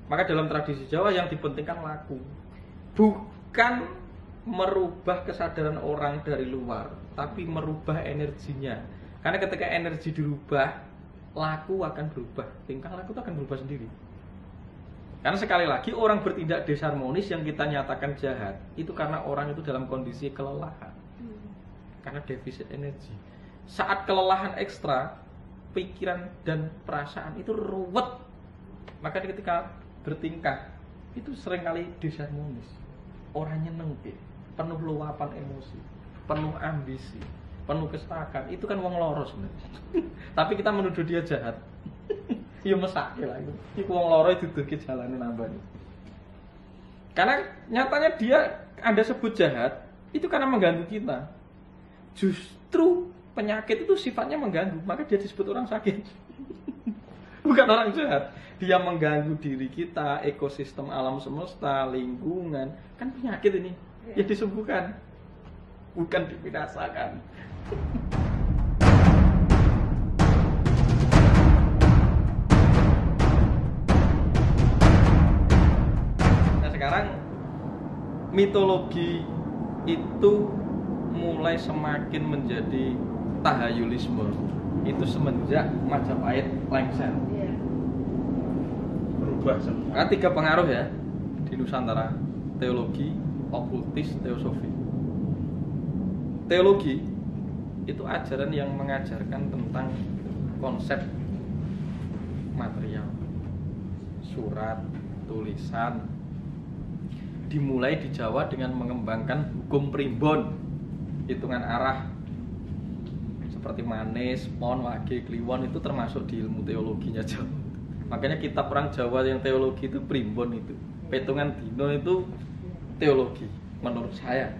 Maka dalam tradisi Jawa yang dipentingkan laku, bukan merubah kesadaran orang dari luar, tapi merubah energinya. Karena ketika energi dirubah, laku akan berubah, tingkah laku itu akan berubah sendiri. Karena sekali lagi orang bertindak disharmonis yang kita nyatakan jahat itu karena orang itu dalam kondisi kelelahan, karena defisit energi. Saat kelelahan ekstra, pikiran dan perasaan itu ruwet, maka ketika bertingkah itu seringkali disharmonis. Orangnya nengke, penuh luapan emosi, penuh ambisi, penuh kesetakan. Itu kan wong loro sebenarnya. Tapi kita menuduh dia jahat. Ya mesake lah itu. Iku wong loro diduduki jalane nambani. Karena nyatanya dia Anda sebut jahat itu karena mengganggu kita. Justru penyakit itu sifatnya mengganggu, maka dia disebut orang sakit. Bukan orang jahat. Dia mengganggu diri kita, ekosistem alam semesta, lingkungan. Kan penyakit ini. Ya disembuhkan, bukan dibinasakan. Nah sekarang mitologi itu mulai semakin menjadi tahayulisme. Itu semenjak Majapahit lengser. Berubah semua. Ada 3 pengaruh ya di Nusantara: teologi, okultis, teosofi. Teologi itu ajaran yang mengajarkan tentang konsep material, surat, tulisan. Dimulai di Jawa dengan mengembangkan hukum primbon, hitungan arah seperti manis, pon, wage, kliwon itu termasuk di ilmu teologinya Jawa. Makanya kitab orang Jawa yang teologi itu primbon itu. Petungan dino itu teologi menurut saya.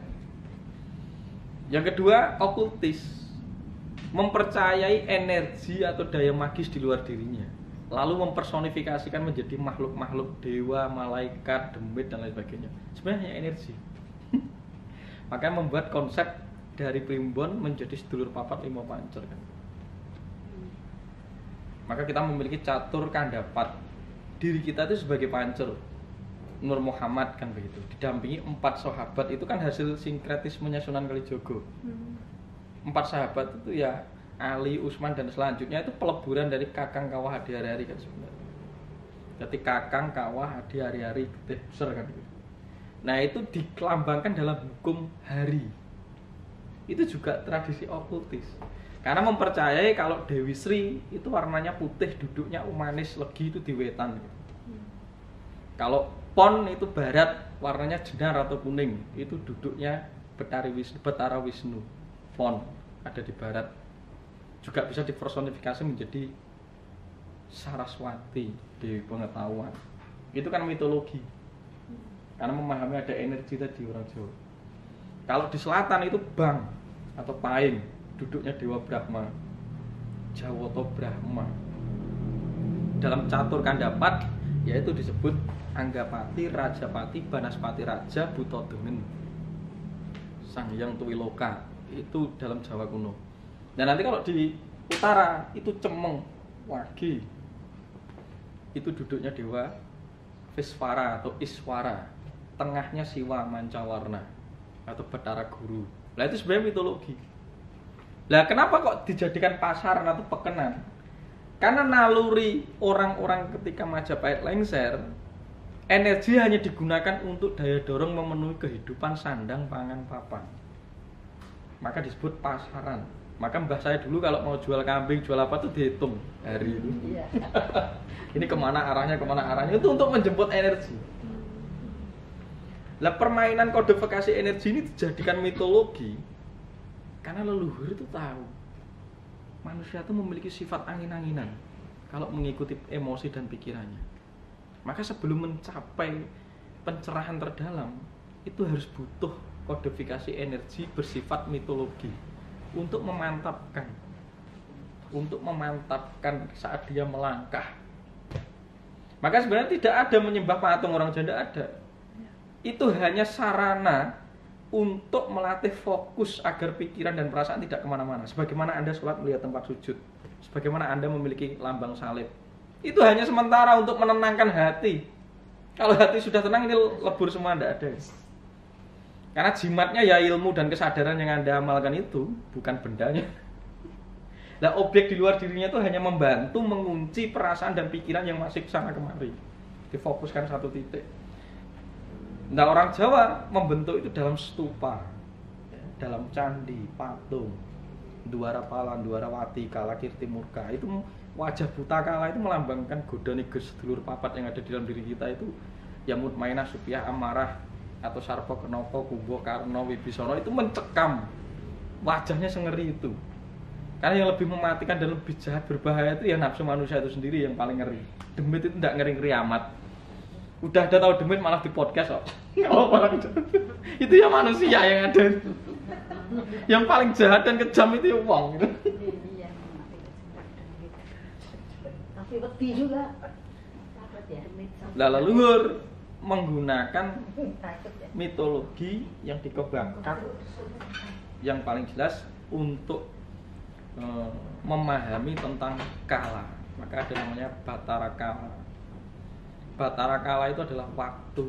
Yang kedua, okultis, mempercayai energi atau daya magis di luar dirinya, lalu mempersonifikasikan menjadi makhluk-makhluk dewa, malaikat, demit dan lain sebagainya. Sebenarnya hanya energi. Makanya membuat konsep dari primbon menjadi sedulur papat lima pancer kan. Maka kita memiliki catur kandapat. Diri kita itu sebagai pancer. Nur Muhammad kan begitu, didampingi 4 sahabat. Itu kan hasil sinkretismenya Sunan Kalijogo. 4 sahabat itu ya Ali, Utsman dan selanjutnya itu peleburan dari Kakang Kawah Adi Hari-hari kan sebenarnya. Jadi Kakang Kawah Adi Hari-hari Getih Besar kan gitu. Nah itu dilambangkan dalam hukum hari. Itu juga tradisi okultis. Karena mempercayai kalau Dewi Sri itu warnanya putih, duduknya umanis, legi itu di wetan gitu. Kalau pon itu barat, warnanya jenar atau kuning, itu duduknya Betara Wisnu. Pon ada di barat. Juga bisa dipersonifikasi menjadi Saraswati, Dewi Pengetahuan. Itu kan mitologi. Karena memahami ada energi tadi orang Jawa. Kalau di selatan itu Bang atau Paing, duduknya Dewa Brahma, Jawata Brahma. Dalam catur kandapat yaitu disebut Anggapati, Rajapati, Banaspati Raja, Butodengen, Sang Hyang Tuwiloka. Itu dalam Jawa kuno. Dan nanti kalau di utara itu Cemeng, Wage. Itu duduknya Dewa Viswara atau Iswara. Tengahnya Siwa Mancawarna atau Betara Guru. Nah itu sebenarnya mitologi. Lah kenapa kok dijadikan pasaran atau pekenan? Karena naluri orang-orang ketika Majapahit lengser, energi hanya digunakan untuk daya dorong memenuhi kehidupan sandang, pangan, papan. Maka disebut pasaran. Maka mbah saya dulu kalau mau jual kambing, jual apa tuh dihitung hari itu. Ini kemana arahnya, itu untuk menjemput energi. Lah permainan kodifikasi energi ini dijadikan mitologi karena leluhur itu tahu manusia itu memiliki sifat angin-anginan kalau mengikuti emosi dan pikirannya. Maka sebelum mencapai pencerahan terdalam itu harus butuh kodifikasi energi bersifat mitologi untuk memantapkan saat dia melangkah. Maka sebenarnya tidak ada menyembah patung orang janda, ada. Itu hanya sarana untuk melatih fokus agar pikiran dan perasaan tidak kemana-mana. Sebagaimana Anda sholat melihat tempat sujud, sebagaimana Anda memiliki lambang salib. Itu hanya sementara untuk menenangkan hati. Kalau hati sudah tenang, ini lebur semua, tidak ada. Karena jimatnya ya ilmu dan kesadaran yang Anda amalkan itu, bukan bendanya. Nah, objek di luar dirinya itu hanya membantu mengunci perasaan dan pikiran yang masih kesana kemari. Difokuskan satu titik. Nah, orang Jawa membentuk itu dalam stupa, dalam candi, patung, Dwarapalan, Dwarawati, Kalakirti Murka. Itu wajah buta kala itu melambangkan godone sedulur papat yang ada di dalam diri kita itu, ya mutmainah, supiah, amarah, atau sarpa, kenopo, kubo, karno, wibisono, itu mencekam. Wajahnya sengeri itu. Karena yang lebih mematikan dan lebih jahat, berbahaya itu ya nafsu manusia itu sendiri yang paling ngeri. Demit itu tidak ngeri-ngeri amat. Udah ada tahu demit malah di podcast kok. Itu ya manusia yang ada. Yang paling jahat dan kejam itu ya uang gitu. Tapi wedi juga. Lah leluhur menggunakan mitologi yang dikembangkan yang paling jelas untuk memahami tentang kala. Maka ada namanya Batara Kala. Batara Kala itu adalah waktu.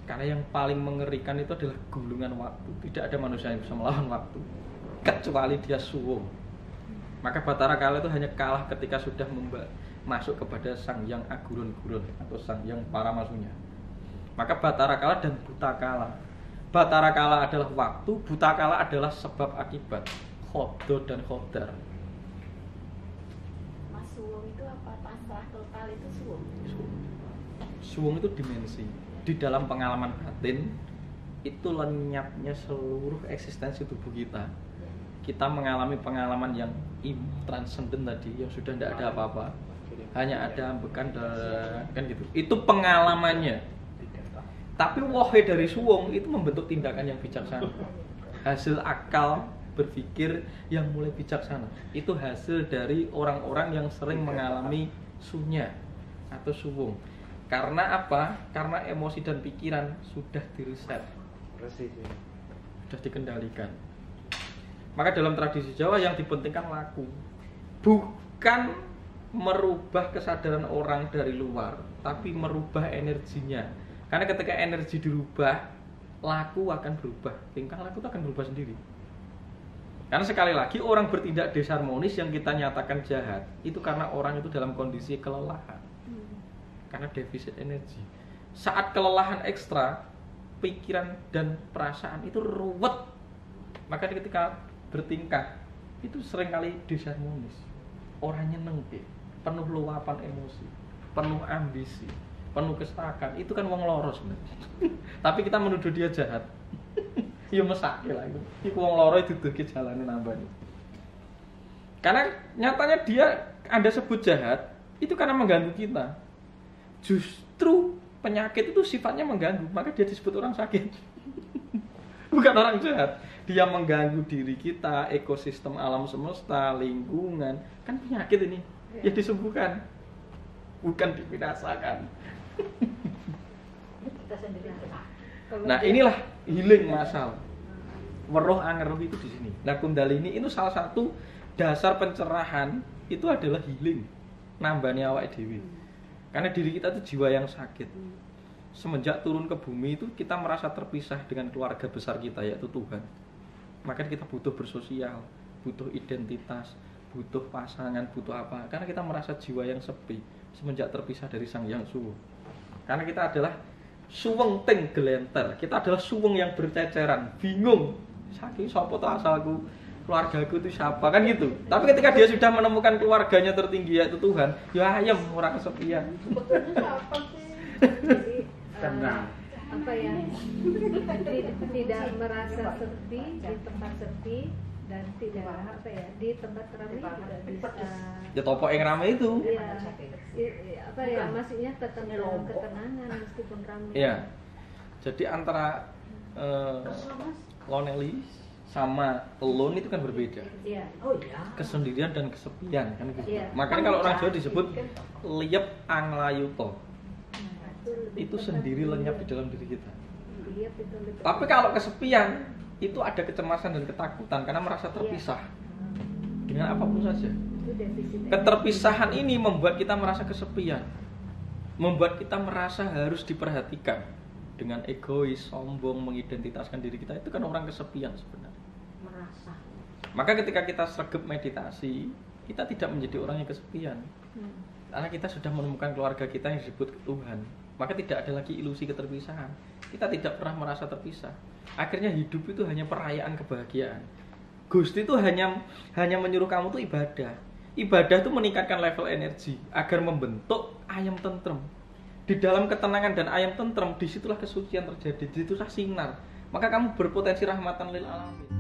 Karena yang paling mengerikan itu adalah gulungan waktu. Tidak ada manusia yang bisa melawan waktu kecuali dia suwung. Maka Batara Kala itu hanya kalah ketika sudah masuk kepada sang yang agurun-gurun atau sang yang paramasunya. Maka Batara Kala dan Buta Kala. Batara Kala adalah waktu, Buta Kala adalah sebab akibat, khodo dan khodar. Mas suwung itu apa? Pasrah total itu suwung. Suwung itu dimensi. Di dalam pengalaman batin itu lenyapnya seluruh eksistensi tubuh kita. Kita mengalami pengalaman yang transenden tadi, yang sudah tidak ada apa-apa, hanya ada ambekan kan gitu. Itu pengalamannya. Tapi wohe dari suwung itu membentuk tindakan yang bijaksana. Hasil akal berpikir yang mulai bijaksana. Itu hasil dari orang-orang yang sering mengalami sunya atau suwung. Karena apa? Karena emosi dan pikiran sudah direset, sudah dikendalikan. Maka dalam tradisi Jawa yang dipentingkan laku, bukan merubah kesadaran orang dari luar, tapi merubah energinya. Karena ketika energi dirubah, laku akan berubah, tingkah laku itu akan berubah sendiri. Karena sekali lagi orang bertindak disharmonis yang kita nyatakan jahat, itu karena orang itu dalam kondisi kelelahan. Karena defisit energi. Saat kelelahan ekstra, pikiran dan perasaan itu ruwet. Maka ketika bertingkah, itu seringkali disharmonis. Orangnya nengke, penuh luapan emosi, penuh ambisi, penuh kesetakan. Itu kan wong loro sebenarnya. Tapi kita menuduh dia jahat. Ya mesake lah itu. Iku wong loro diduduki jalane nambani. Karena nyatanya dia Anda sebut jahat, itu karena mengganggu kita. Justru penyakit itu sifatnya mengganggu, maka dia disebut orang sakit. Bukan orang jahat. Dia mengganggu diri kita, ekosistem alam semesta, lingkungan. Kan penyakit ini, ya disembuhkan, bukan dibinasakan. Nah, inilah healing masal. Weruh angeruh itu di sini. Nah, Kundalini itu salah satu dasar pencerahan itu adalah healing, nambahnya awake dhewe. Karena diri kita itu jiwa yang sakit. Semenjak turun ke bumi itu kita merasa terpisah dengan keluarga besar kita, yaitu Tuhan. Maka kita butuh bersosial, butuh identitas, butuh pasangan, butuh apa. Karena kita merasa jiwa yang sepi semenjak terpisah dari Sang Yang Suwung. Karena kita adalah suweng ting gelenter. Kita adalah suweng yang berceceran, bingung. Saking sapa to asalku, keluargaku itu siapa, kan gitu. Tapi ketika dia sudah menemukan keluarganya tertinggi yaitu Tuhan, ya ayam ora kesepian. Sebetulnya apa sih? Jadi, tenang. apa ya? Tidak merasa sepi di tempat sepi dan tidak apa ya di tempat ramai juga bisa. Ya topo yang ramai itu. Iya, apa ya? Maksudnya ketenangan meskipun ramai. Iya. Jadi antara lonely sama alone itu kan berbeda. Iya. Oh iya. Kesendirian dan kesepian kan gitu. Iya. Makanya kalau orang Jawa disebut liyep anglayuto. Itu sendiri lenyap di dalam diri kita. Lihat itu lebih. Tapi kalau kesepian itu ada kecemasan dan ketakutan karena merasa terpisah dengan apapun saja. Itu defisit. Keterpisahan ini membuat kita merasa kesepian. membuat kita merasa harus diperhatikan. Dengan egois, sombong, mengidentitaskan diri kita, itu kan orang kesepian sebenarnya. Merasa. Maka ketika kita sregep meditasi, kita tidak menjadi orang yang kesepian. Karena kita sudah menemukan keluarga kita yang disebut Tuhan. Maka tidak ada lagi ilusi keterpisahan. Kita tidak pernah merasa terpisah. Akhirnya hidup itu hanya perayaan kebahagiaan. Gusti itu hanya menyuruh kamu tuh ibadah. Ibadah itu meningkatkan level energi agar membentuk ayam tentrem. Di dalam ketenangan dan ayam tentrem, disitulah kesucian terjadi, disitulah sinar. Maka kamu berpotensi rahmatan lil alamin.